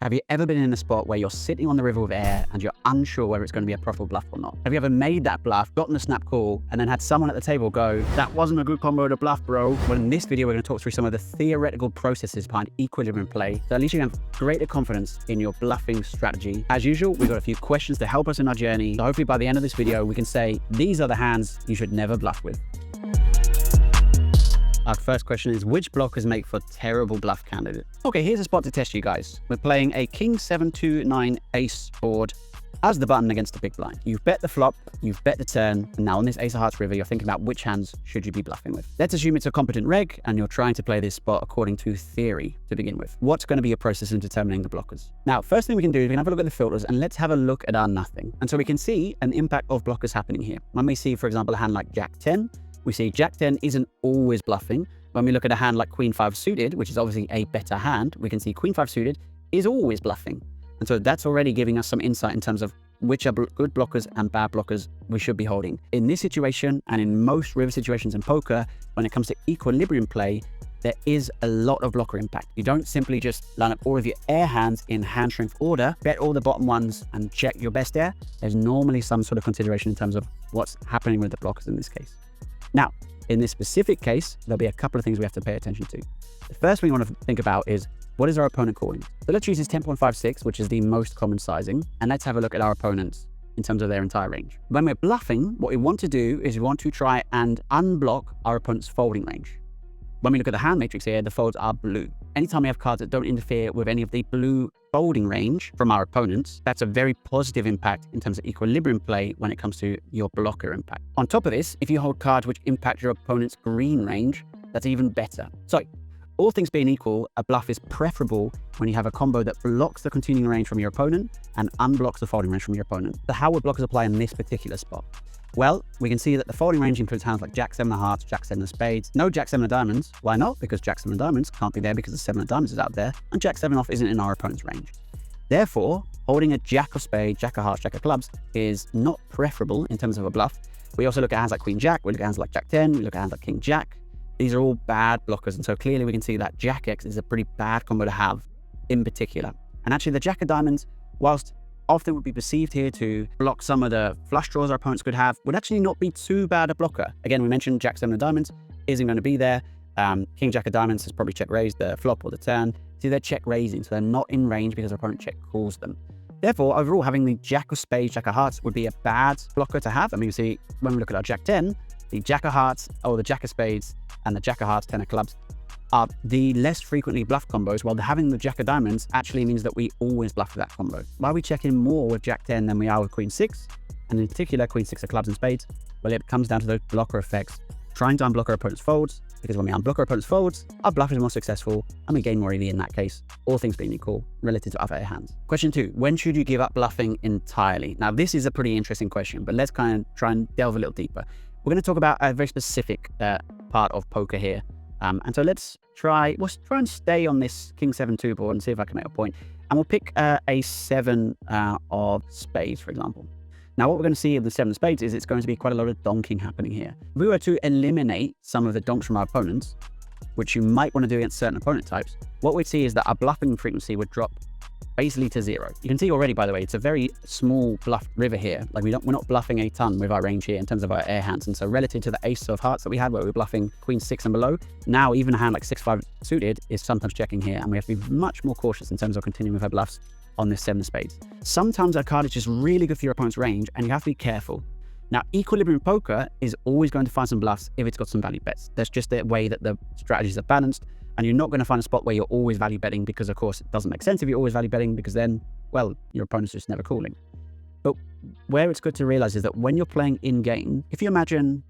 Have you ever been in a spot where you're sitting on the river with air and you're unsure whether it's going to be a profitable bluff or not? Have you ever made that bluff, gotten a snap call, and then had someone at the table go, "That wasn't a good combo to bluff, bro"? Well, in this video, we're going to talk through some of the theoretical processes behind equilibrium play, so at least you can have greater confidence in your bluffing strategy. As usual, we've got a few questions to help us in our journey, so hopefully by the end of this video, we can say, these are the hands you should never bluff with. Our first question is, which blockers make for terrible bluff candidates? Okay, here's a spot to test you guys. We're playing a king 7-2-9 ace board as the button against the big blind. You've bet the flop, you've bet the turn, and now on this ace of hearts river, you're thinking about which hands should you be bluffing with. Let's assume it's a competent reg, and you're trying to play this spot according to theory to begin with. What's going to be your process in determining the blockers? Now, first thing we can do is we can have a look at the filters, and let's have a look at our nothing. And so we can see an impact of blockers happening here. When we see, for example, a hand like Jack 10, we see Jack 10 isn't always bluffing. When we look at a hand like Queen 5 suited, which is obviously a better hand, we can see Queen 5 suited is always bluffing. And so that's already giving us some insight in terms of which are good blockers and bad blockers we should be holding. In this situation, and in most river situations in poker, when it comes to equilibrium play, there is a lot of blocker impact. You don't simply just line up all of your air hands in hand strength order, bet all the bottom ones and check your best air. There's normally some sort of consideration in terms of what's happening with the blockers in this case. Now, in this specific case, there'll be a couple of things we have to pay attention to. The first thing we want to think about is, what is our opponent calling? So let's use this 10.56, which is the most common sizing, and let's have a look at our opponents in terms of their entire range. When we're bluffing, what we want to do is we want to try and unblock our opponent's folding range. When we look at the hand matrix here, the folds are blue. Anytime we have cards that don't interfere with any of the blue folding range from our opponents, that's a very positive impact in terms of equilibrium play when it comes to your blocker impact. On top of this, if you hold cards which impact your opponent's green range, that's even better. So, all things being equal, a bluff is preferable when you have a combo that blocks the continuing range from your opponent and unblocks the folding range from your opponent. So how would blockers apply in this particular spot? Well, we can see that the folding range includes hands like Jack 7 of hearts, Jack 7 of spades, no Jack 7 of diamonds. Why not? Because Jack 7 of diamonds can't be there because the 7 of diamonds is out there, and Jack 7 off isn't in our opponent's range. Therefore, holding a Jack of spades, Jack of hearts, Jack of clubs is not preferable in terms of a bluff. We also look at hands like Queen Jack, we look at hands like Jack 10, we look at hands like King Jack. These are all bad blockers, and so clearly we can see that Jack X is a pretty bad combo to have in particular. And actually the Jack of diamonds, whilst often would be perceived here to block some of the flush draws our opponents could have, would actually not be too bad a blocker. Again, we mentioned Jack 7 of diamonds isn't going to be there. King Jack of diamonds has probably check raised the flop or the turn. See, they're check raising, so they're not in range because our opponent check calls them. Therefore, overall, having the Jack of spades, Jack of hearts would be a bad blocker to have. I mean, you see, when we look at our Jack 10, the Jack of hearts or the Jack of spades and the Jack of hearts, 10 of clubs are the less frequently bluff combos, while having the Jack of diamonds actually means that we always bluff with that combo. Why are we checking more with Jack 10 than we are with Queen 6? And in particular, Queen 6 of clubs and spades? Well, it comes down to those blocker effects. Trying to unblock our opponent's folds, because when we unblock our opponent's folds, our bluff is more successful and we gain more EV in that case, all things being equal relative to other hands. Question 2, when should you give up bluffing entirely? Now, this is a pretty interesting question, but let's kind of try and delve a little deeper. We're going to talk about a very specific part of poker here. And so let's try and stay on this King 7-2 board and see if I can make a point. And we'll pick a 7 of spades, for example. Now, what we're going to see of the 7 of spades is it's going to be quite a lot of donking happening here. If we were to eliminate some of the donks from our opponents, which you might want to do against certain opponent types, what we'd see is that our bluffing frequency would drop basically to 0. You can see already, by the way, it's a very small bluff river here. Like we're not bluffing a ton with our range here in terms of our air hands. And so relative to the ace of hearts that we had where we were bluffing Queen 6 and below, now even a hand like 6-5 suited is sometimes checking here. And we have to be much more cautious in terms of continuing with our bluffs on this 7 of spades. Sometimes our card is just really good for your opponent's range and you have to be careful. Now, equilibrium poker is always going to find some bluffs if it's got some value bets. That's just the way that the strategies are balanced. And you're not going to find a spot where you're always value betting because, of course, it doesn't make sense if you're always value betting because then, well, your opponent's just never calling. But where it's good to realize is that when you're playing in-game, if you imagine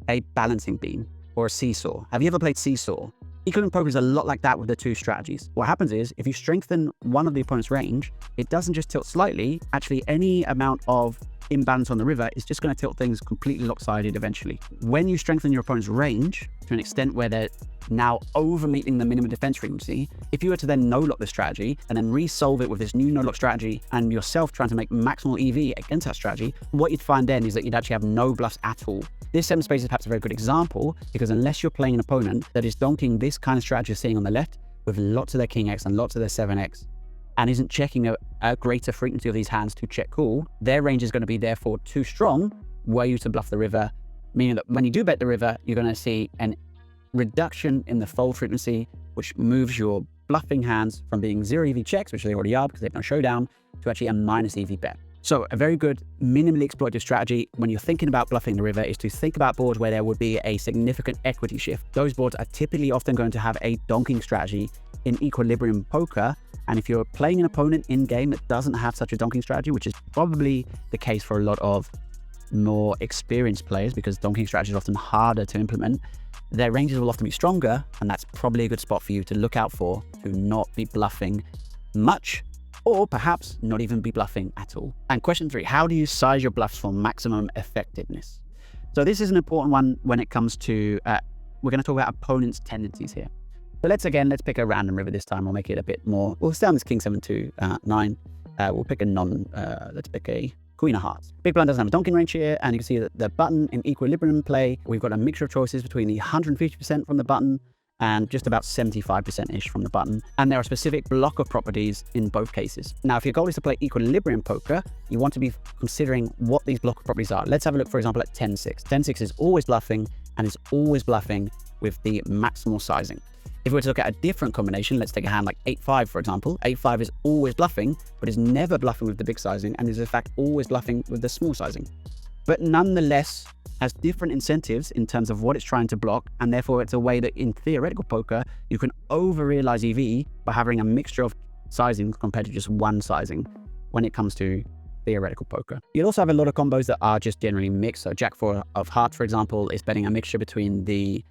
a balancing beam or a seesaw, have you ever played seesaw? Equilibrium poker is a lot like that with the two strategies. What happens is, if you strengthen one of the opponent's range, it doesn't just tilt slightly. Actually, any amount of imbalance on the river is just going to tilt things completely lopsided eventually. When you strengthen your opponent's range to an extent where they're now over meeting the minimum defense frequency, if you were to then no-lock the strategy and then resolve it with this new no-lock strategy and yourself trying to make maximal EV against that strategy, what you'd find then is that you'd actually have no bluffs at all. This 7 space is perhaps a very good example because unless you're playing an opponent that is donking this kind of strategy you're seeing on the left with lots of their King X and lots of their 7X, and isn't checking a greater frequency of these hands to check call, their range is going to be therefore too strong were you to bluff the river, meaning that when you do bet the river, you're going to see an reduction in the fold frequency, which moves your bluffing hands from being 0 EV checks, which they already are because they've no showdown, to actually a minus EV bet. So a very good minimally exploitative strategy when you're thinking about bluffing the river is to think about boards where there would be a significant equity shift. Those boards are typically often going to have a donking strategy in equilibrium poker. And if you're playing an opponent in game that doesn't have such a donking strategy, which is probably the case for a lot of more experienced players because donking strategy is often harder to implement, their ranges will often be stronger, and that's probably a good spot for you to look out for, to not be bluffing much, or perhaps not even be bluffing at all. And question 3, how do you size your bluffs for maximum effectiveness? So this is an important one when it comes to, we're going to talk about opponents' tendencies here. So let's pick a random river this time. We'll make it a bit more, we'll stay on this king 7-2, 9. We'll pick let's pick a Queen of Hearts. Big blind doesn't have a donking range here, and you can see that the button in equilibrium play, we've got a mixture of choices between the 150% from the button and just about 75%-ish from the button. And there are specific blocker properties in both cases. Now, if your goal is to play equilibrium poker, you want to be considering what these blocker properties are. Let's have a look, for example, at 10-6. 10-6 is always bluffing and is always bluffing with the maximal sizing. If we were to look at a different combination, let's take a hand like 8-5, for example. 8-5 is always bluffing, but is never bluffing with the big sizing and is in fact always bluffing with the small sizing. But nonetheless, has different incentives in terms of what it's trying to block, and therefore it's a way that in theoretical poker, you can over-realize EV by having a mixture of sizings compared to just one sizing when it comes to theoretical poker. You'll also have a lot of combos that are just generally mixed. So Jack 4 of Hearts, for example, is betting a mixture between the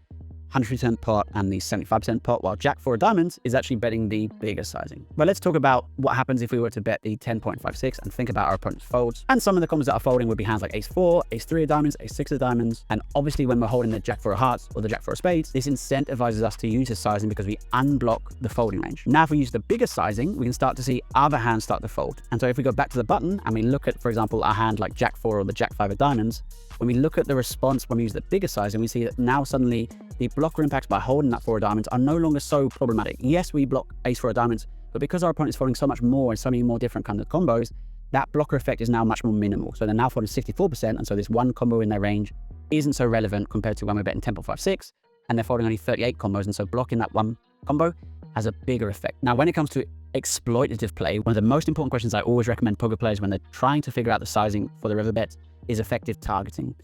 100% pot and the 75% pot, while Jack 4 of Diamonds is actually betting the bigger sizing. But let's talk about what happens if we were to bet the 10.56 and think about our opponent's folds. And some of the combos that are folding would be hands like Ace 4, Ace 3 of Diamonds, Ace 6 of Diamonds. And obviously when we're holding the Jack 4 of Hearts or the Jack 4 of Spades, this incentivizes us to use the sizing because we unblock the folding range. Now, if we use the bigger sizing, we can start to see other hands start to fold. And so if we go back to the button and we look at, for example, a hand like Jack 4 or the Jack 5 of Diamonds, when we look at the response when we use the bigger sizing, we see that now suddenly the blocker impacts by holding that 4 of Diamonds are no longer so problematic. Yes, we block Ace 4 of Diamonds, but because our opponent is folding so much more and so many more different kinds of combos, that blocker effect is now much more minimal. So they're now folding 64%, and so this one combo in their range isn't so relevant compared to when we're betting 10.56, and they're folding only 38 combos, and so blocking that one combo has a bigger effect. Now, when it comes to exploitative play, one of the most important questions I always recommend poker players when they're trying to figure out the sizing for the river bets is effective targeting.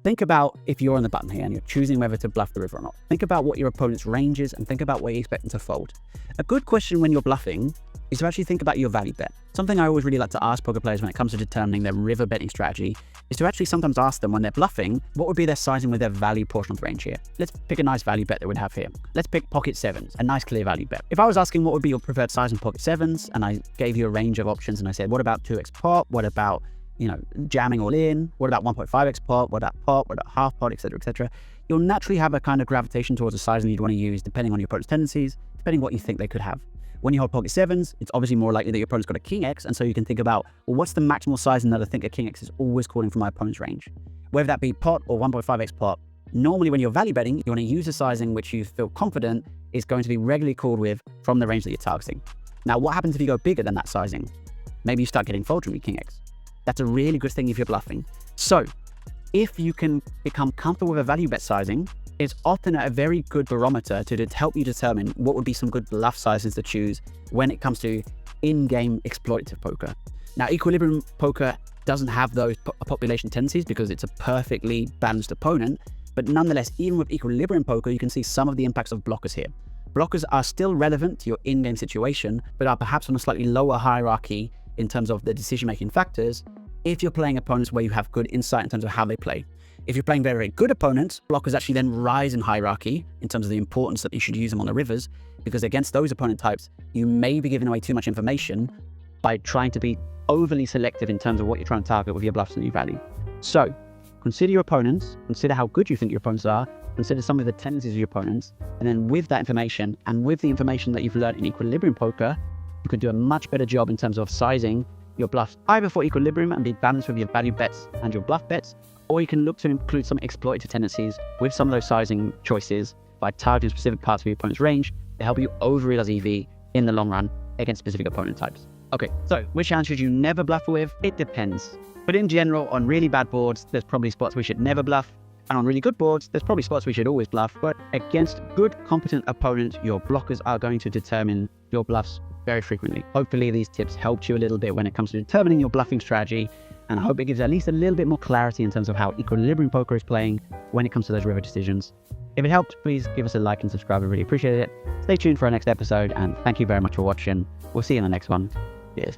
Think about if you're on the button here and you're choosing whether to bluff the river or not. Think about what your opponent's range is and think about where you expect them to fold. A good question when you're bluffing is to actually think about your value bet. Something I always really like to ask poker players when it comes to determining their river betting strategy is to actually sometimes ask them when they're bluffing, what would be their sizing with their value portion of the range here? Let's pick a nice value bet that we'd have here. Let's pick pocket sevens, a nice clear value bet. If I was asking what would be your preferred size in pocket sevens, and I gave you a range of options and I said, what about 2x pot? What about jamming all in? What about 1.5x pot? What about pot? What about half pot, etc., etc.? You'll naturally have a kind of gravitation towards the sizing you'd want to use depending on your opponent's tendencies, depending on what you think they could have. When you hold pocket sevens, it's obviously more likely that your opponent's got a king X, and so you can think about, well, what's the maximal sizing that I think a king X is always calling from my opponent's range? Whether that be pot or 1.5x pot, normally when you're value betting, you want to use a sizing which you feel confident is going to be regularly called with from the range that you're targeting. Now, what happens if you go bigger than that sizing? Maybe you start getting folds from your king X. That's a really good thing if you're bluffing. So if you can become comfortable with a value bet sizing, it's often a very good barometer to help you determine what would be some good bluff sizes to choose when it comes to in-game exploitative poker. Now, equilibrium poker doesn't have those population tendencies because it's a perfectly balanced opponent, but nonetheless, even with equilibrium poker, you can see some of the impacts of blockers here. Blockers are still relevant to your in-game situation, but are perhaps on a slightly lower hierarchy in terms of the decision-making factors if you're playing opponents where you have good insight in terms of how they play. If you're playing very, very good opponents, blockers actually then rise in hierarchy in terms of the importance that you should use them on the rivers, because against those opponent types, you may be giving away too much information by trying to be overly selective in terms of what you're trying to target with your bluffs and your value. So consider your opponents, consider how good you think your opponents are, consider some of the tendencies of your opponents, and then with that information and with the information that you've learned in equilibrium poker, you can do a much better job in terms of sizing your bluffs either for equilibrium and be balanced with your value bets and your bluff bets, or you can look to include some exploitative tendencies with some of those sizing choices by targeting specific parts of your opponent's range to help you over-realize EV in the long run against specific opponent types. Okay, so which hand should you never bluff with? It depends. But in general, on really bad boards, there's probably spots we should never bluff. And on really good boards, there's probably spots we should always bluff. But against good, competent opponents, your blockers are going to determine your bluffs very frequently. Hopefully these tips helped you a little bit when it comes to determining your bluffing strategy. And I hope it gives at least a little bit more clarity in terms of how equilibrium poker is playing when it comes to those river decisions. If it helped, please give us a like and subscribe. I really appreciate it. Stay tuned for our next episode, and thank you very much for watching. We'll see you in the next one. Cheers.